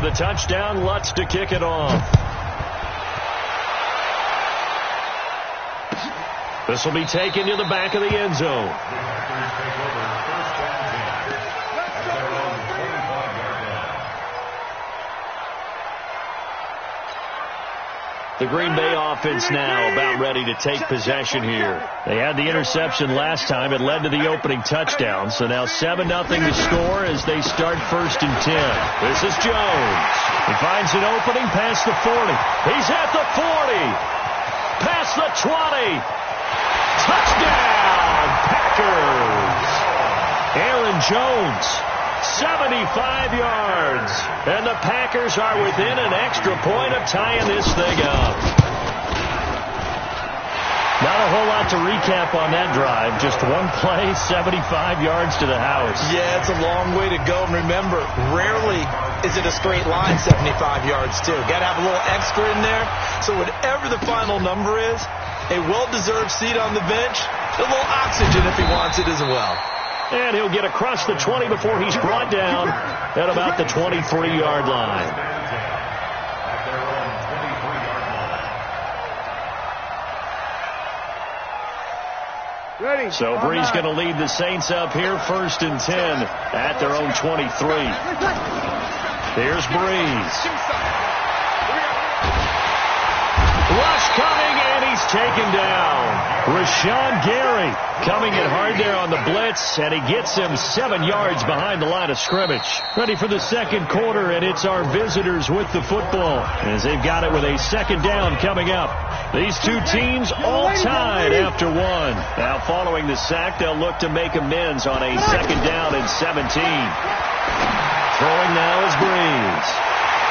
after the touchdown. Lutz to kick it off. This will be taken to the back of the end zone. The Green Bay offense now about ready to take possession here. They had the interception last time. It led to the opening touchdown. So now 7-0 to score as they start 1st and 10. This is Jones. He finds an opening past the 40. He's at the 40. Past the 20. Touchdown, Packers. Aaron Jones, 75 yards. And the Packers are within an extra point of tying this thing up. Not a whole lot to recap on that drive. Just one play, 75 yards to the house. Yeah, it's a long way to go. And remember, rarely is it a straight line 75 yards, too. Got to have a little extra in there. So whatever the final number is, a well-deserved seat on the bench, a little oxygen if he wants it as well. And he'll get across the 20 before he's brought down at about the 23-yard line. So Bree's going to lead the Saints up here 1st and 10 at their own 23. Here's Breeze. Rush coming, and he's taken down. Rashawn Gary coming in hard there on the blitz, and he gets him 7 yards behind the line of scrimmage. Ready for the second quarter, and it's our visitors with the football as they've got it with a 2nd down coming up. These two teams all tied after one. Now following the sack, they'll look to make amends on a 2nd down and 17. Throwing now is Breeze.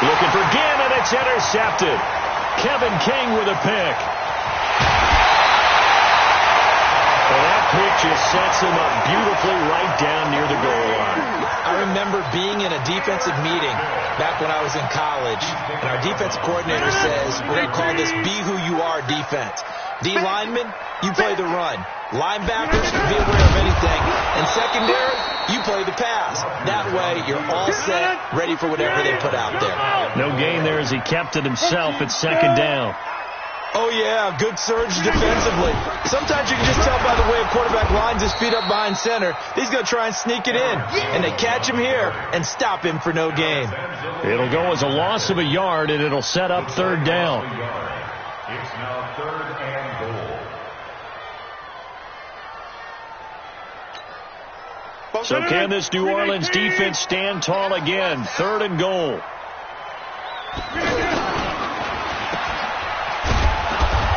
Looking for Ginn, and it's intercepted. Kevin King with a pick. And that pick just sets him up beautifully right down near the goal line. I remember being in a defensive meeting back when I was in college, and our defensive coordinator says, we're going to call this Be Who You Are defense. D linemen, you play the run. Linebackers, be aware of anything. And secondary, you play the pass. That way, you're all set, ready for whatever they put out there. No gain there as he kept it himself at 2nd down. Oh, yeah, good surge defensively. Sometimes you can just tell by the way a quarterback lines his feet up behind center. He's going to try and sneak it in. And they catch him here and stop him for no gain. It'll go as a loss of a yard, and it'll set up 3rd down. It's now 3rd and goal. So can this New Orleans defense stand tall again? 3rd and goal.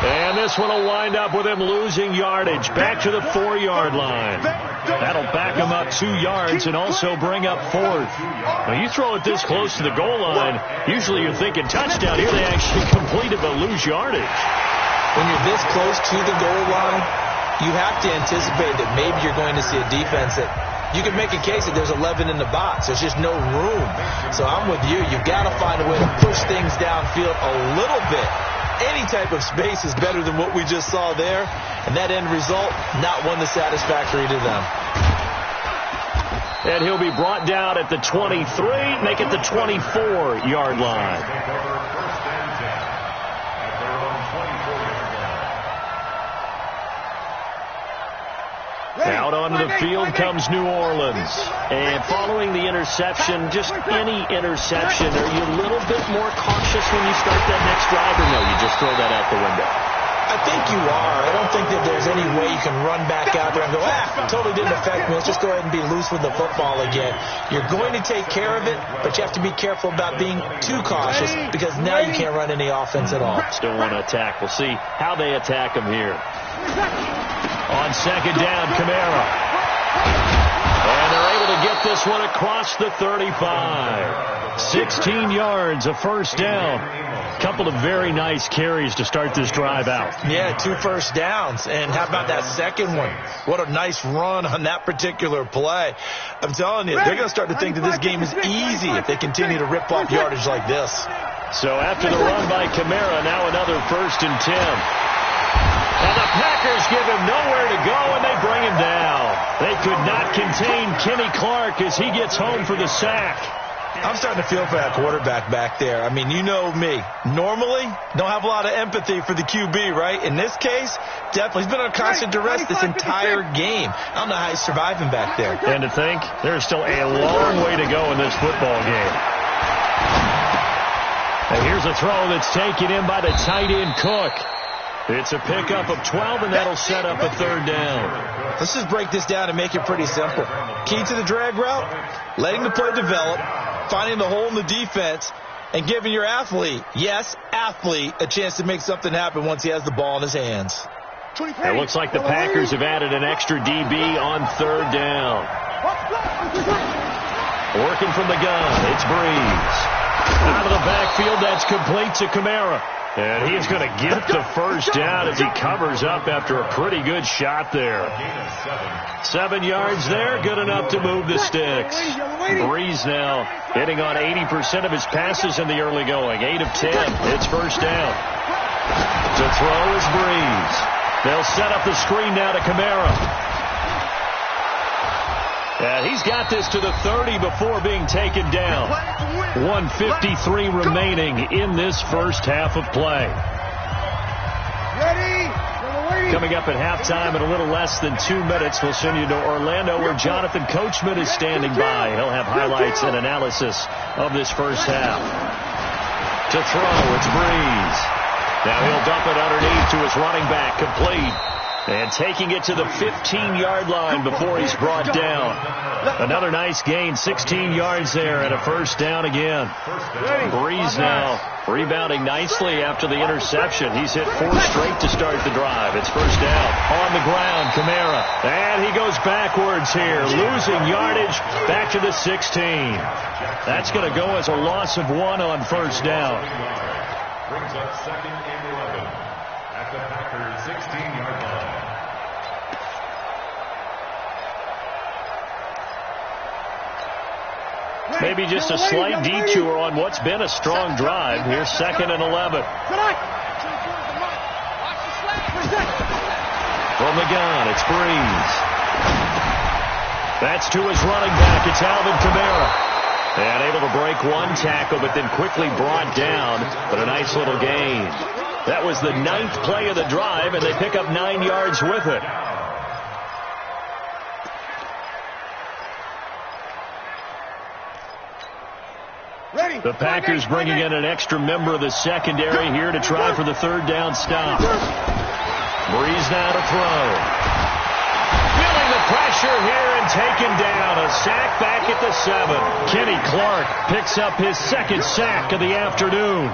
And this one will wind up with him losing yardage. Back to the 4-yard line. That'll back him up 2 yards and also bring up 4th. Now you throw it this close to the goal line, usually you're thinking touchdown. Here they actually completed but lose yardage. When you're this close to the goal line, you have to anticipate that maybe you're going to see a defense that you can make a case that there's 11 in the box. There's just no room. So I'm with you. You've got to find a way to push things downfield a little bit. Any type of space is better than what we just saw there. And that end result, not one that's satisfactory to them. And he'll be brought down at the 23, make it the 24-yard line. Out onto the field comes New Orleans. And following the interception, just any interception, are you a little bit more cautious when you start that next drive, or no, you just throw that out the window? I think you are. I don't think that there's any way you can run back out there and go, totally didn't affect me. Let's just go ahead and be loose with the football again. You're going to take care of it, but you have to be careful about being too cautious because now you can't run any offense at all. Still want to attack. We'll see how they attack him here. On 2nd down, Kamara. And they're able to get this one across the 35. 16 yards, a 1st down. Couple of very nice carries to start this drive out. Yeah, 2 first downs. And how about that second one? What a nice run on that particular play. I'm telling you, they're going to start to think that this game is easy if they continue to rip off yardage like this. So after the run by Kamara, now another 1st and 10. And the Packers give him nowhere to go, and they bring him down. They could not contain Kenny Clark as he gets home for the sack. I'm starting to feel for that quarterback back there. I mean, you know me. Normally, don't have a lot of empathy for the QB, right? In this case, definitely. He's been under constant duress this entire game. I don't know how he's surviving back there. And to think, there's still a long way to go in this football game. And here's a throw that's taken in by the tight end Cook. It's a pickup of 12, and that'll set up a third down. Let's just break this down and make it pretty simple. Key to the drag route, letting the play develop, finding the hole in the defense, and giving your athlete, yes, athlete, a chance to make something happen once he has the ball in his hands. It looks like the Packers have added an extra DB on third down. Working from the gun, it's Breeze. Out of the backfield, that's complete to Kamara. And he's going to get the first down as he covers up after a pretty good shot there. 7 yards there, good enough to move the sticks. Breeze now hitting on 80% of his passes in the early going. 8 of 10. It's first down. To throw is Breeze. They'll set up the screen now to Kamara. And he's got this to the 30 before being taken down. 1:53 remaining in this first half of play. Coming up at halftime in a little less than 2 minutes, we'll send you to Orlando where Jonathan Coachman is standing by. He'll have highlights and analysis of this first half. To throw, it's Breeze. Now he'll dump it underneath to his running back, complete. And taking it to the 15-yard line before he's brought down. Another nice gain, 16 yards there, and a first down again. Breeze now rebounding nicely after the interception. He's hit 4 straight to start the drive. It's first down. On the ground, Kamara. And he goes backwards here, losing yardage back to the 16. That's going to go as a loss of 1 on first down. Brings up second and 11 at the Packers' 16-yard line. Maybe just a slight detour on what's been a strong drive. Here's second and 11. From the gun, it's Breeze. That's to his running back. It's Alvin Kamara. And able to break one tackle, but then quickly brought down. But a nice little gain. That was the 9th play of the drive, and they pick up 9 yards with it. The Packers bringing in an extra member of the secondary here to try for the third down stop. Breeze now to throw. Feeling the pressure here and taken down. A sack back at the 7. Kenny Clark picks up his second sack of the afternoon.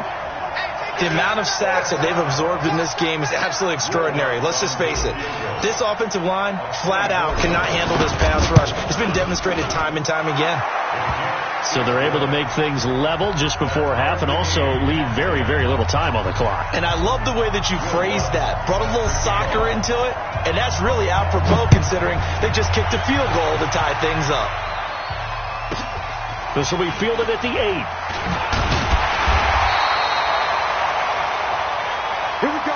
The amount of sacks that they've absorbed in this game is absolutely extraordinary. Let's just face it. This offensive line, flat out, cannot handle this pass rush. It's been demonstrated time and time again. So they're able to make things level just before half and also leave very, very little time on the clock. And I love the way that you phrased that. Brought a little soccer into it, and that's really apropos considering they just kicked a field goal to tie things up. This will be fielded at the 8. Here we go.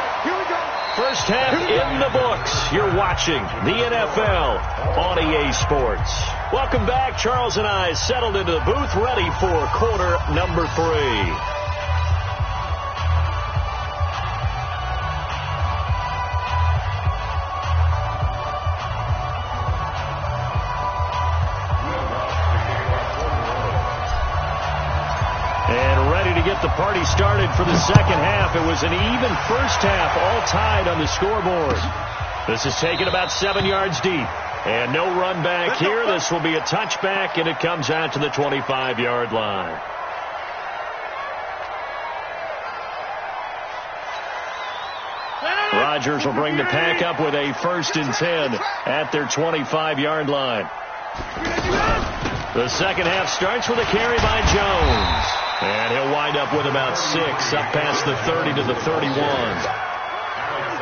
First half in the books. You're watching the NFL on EA Sports. Welcome back. Charles and I settled into the booth, ready for quarter number 3. Get the party started for the second half. It was an even first half, all tied on the scoreboard. This is taken about 7 yards deep. And no run back here. This will be a touchback, and it comes out to the 25-yard line. Rodgers will bring the pack up with a 1st and 10 at their 25-yard line. The second half starts with a carry by Jones. And he'll wind up with about 6, up past the 30 to the 31.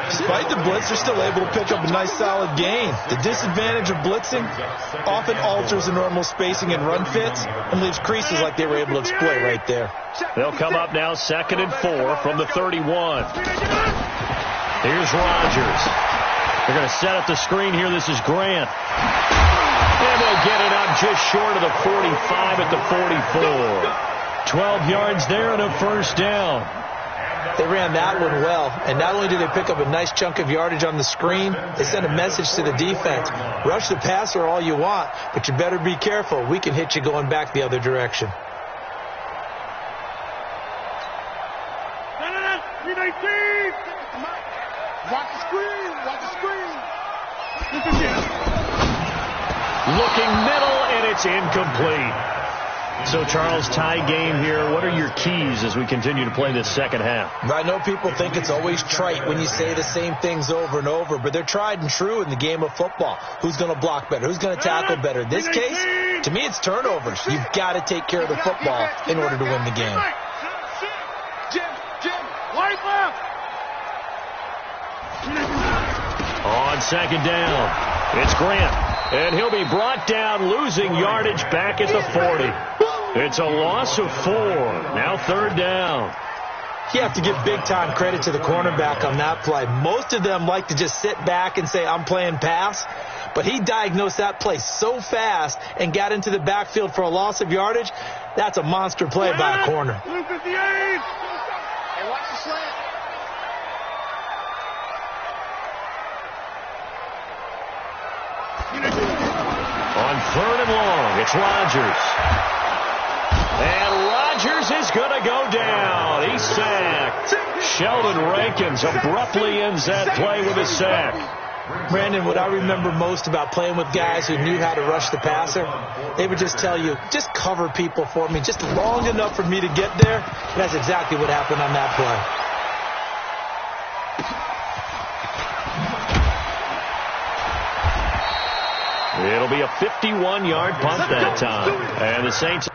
Despite the blitz, they're still able to pick up a nice solid gain. The disadvantage of blitzing often alters the normal spacing and run fits and leaves creases like they were able to exploit right there. They'll come up now 2nd and 4 from the 31. Here's Rodgers. They're going to set up the screen here. This is Grant. And they'll get it up just short of the 45 at the 44. 12 yards there and a first down. They ran that one well, and not only did they pick up a nice chunk of yardage on the screen, they sent a message to the defense. Rush the passer all you want, but you better be careful. We can hit you going back the other direction. Watch the screen. Watch the screen. Looking middle, and it's incomplete. So, Charles, tie game here. What are your keys as we continue to play this second half? I know people think it's always trite when you say the same things over and over, but they're tried and true in the game of football. Who's going to block better? Who's going to tackle better? In this case, to me, it's turnovers. You've got to take care of the football in order to win the game. Jim, wide left. On second down, it's Grant, and he'll be brought down, losing yardage back at the 40. It's a loss of 4. Now third down. You have to give big-time credit to the cornerback on that play. Most of them like to just sit back and say, I'm playing pass. But he diagnosed that play so fast and got into the backfield for a loss of yardage. That's a monster play by a corner. Hey, watch the slant. On third and long, it's Rodgers. And Rodgers is going to go down. He's sacked. Sheldon Rankins abruptly ends that play with a sack. Brandon, what I remember most about playing with guys who knew how to rush the passer, they would just tell you, just cover people for me, just long enough for me to get there. And that's exactly what happened on that play. It'll be a 51-yard punt that time. And the Saints